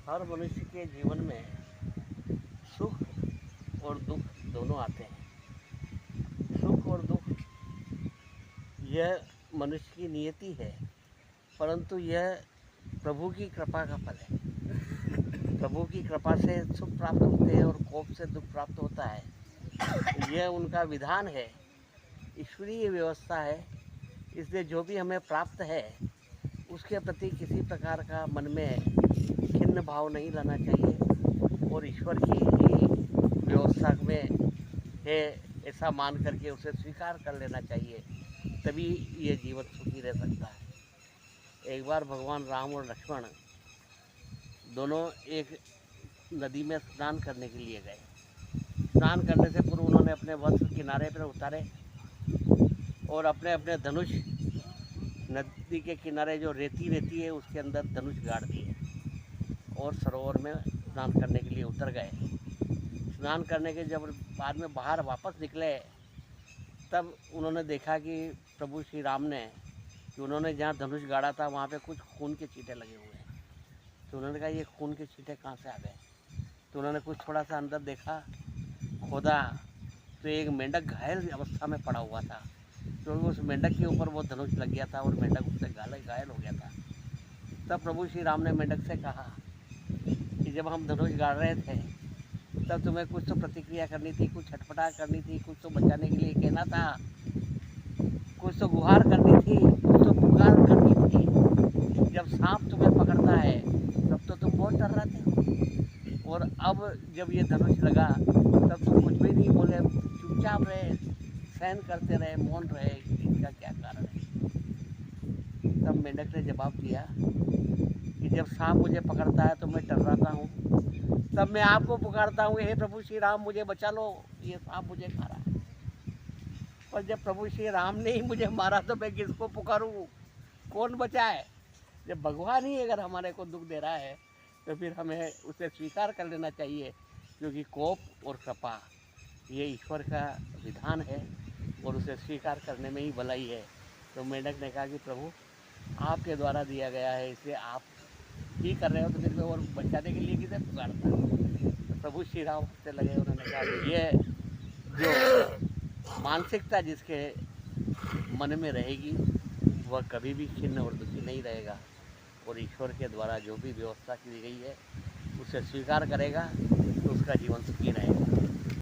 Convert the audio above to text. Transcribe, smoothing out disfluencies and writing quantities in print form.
हर मनुष्य के जीवन में सुख और दुख दोनों आते हैं। सुख और दुख यह मनुष्य की नियति है, परंतु यह प्रभु की कृपा का फल है। प्रभु की कृपा से सुख प्राप्त होते हैं और कोप से दुख प्राप्त होता है। यह उनका विधान है, ईश्वरीय व्यवस्था है। इसलिए जो भी हमें प्राप्त है उसके प्रति किसी प्रकार का मन में खिन्न भाव नहीं लाना चाहिए और ईश्वर की ही व्यवस्था में है ऐसा मान करके उसे स्वीकार कर लेना चाहिए, तभी ये जीवन सुखी रह सकता है। एक बार भगवान राम और लक्ष्मण दोनों एक नदी में स्नान करने के लिए गए। स्नान करने से पूर्व उन्होंने अपने वस्त्र किनारे पर उतारे और अपने अपने धनुष नदी के किनारे जो रेती रहती है उसके अंदर धनुष गाड़ दिए और सरोवर में स्नान करने के लिए उतर गए। स्नान करने के जब बाद में बाहर वापस निकले तब उन्होंने देखा कि प्रभु श्री राम ने कि उन्होंने जहाँ धनुष गाड़ा था वहाँ पे कुछ खून के छींटे लगे हुए हैं। तो उन्होंने कहा ये खून के छींटे कहाँ से आ गए। तो उन्होंने कुछ थोड़ा सा अंदर देखा, खोदा तो एक मेंढक घायल अवस्था में पड़ा हुआ था। तो उस मेंढक के ऊपर वो धनुष लग गया था और मेंढक उससे घायल हो गया था। तब प्रभु श्री राम ने मेंढक से कहा कि जब हम धनुष गाड़ रहे थे तब तुम्हें कुछ तो प्रतिक्रिया करनी थी, कुछ छटपटा करनी थी, कुछ तो बचाने के लिए कहना था, कुछ तो गुहार करनी थी, कुछ तो पुकार करनी थी। जब सांप तुम्हें पकड़ता है तब तो तुम बहुत डर रहे थे और अब जब ये धनुष लगा तब तुम कुछ भी नहीं बोले, चुपचाप रहे, सहन करते रहे, मौन रहे। इसका क्या कारण है? तब मेंढक ने जवाब दिया कि जब सांप मुझे पकड़ता है तो मैं डराता हूँ, तब मैं आपको पुकारता हूँ, हे प्रभु श्री राम मुझे बचा लो, ये सांप मुझे खा रहा है। पर जब प्रभु श्री राम ने ही मुझे मारा तो मैं किसको पुकारूँ, कौन बचाए? जब भगवान ही अगर हमारे को दुख दे रहा है तो फिर हमें उसे स्वीकार कर लेना चाहिए, क्योंकि कोप और कृपा ये ईश्वर का विधान है और उसे स्वीकार करने में ही भलाई है। तो मेंढक ने कहा कि प्रभु आपके द्वारा दिया गया है, इसलिए आप ही कर रहे हो, तो फिर मैं और बचाने के लिए किसे पुकारता। तो प्रभु श्री राम से लगे, उन्होंने कहा कि ये जो मानसिकता जिसके मन में रहेगी वह कभी भी खिन्न और दुखी नहीं रहेगा और ईश्वर के द्वारा जो भी व्यवस्था की गई है उसे स्वीकार करेगा तो उसका जीवन सुखी रहेगा।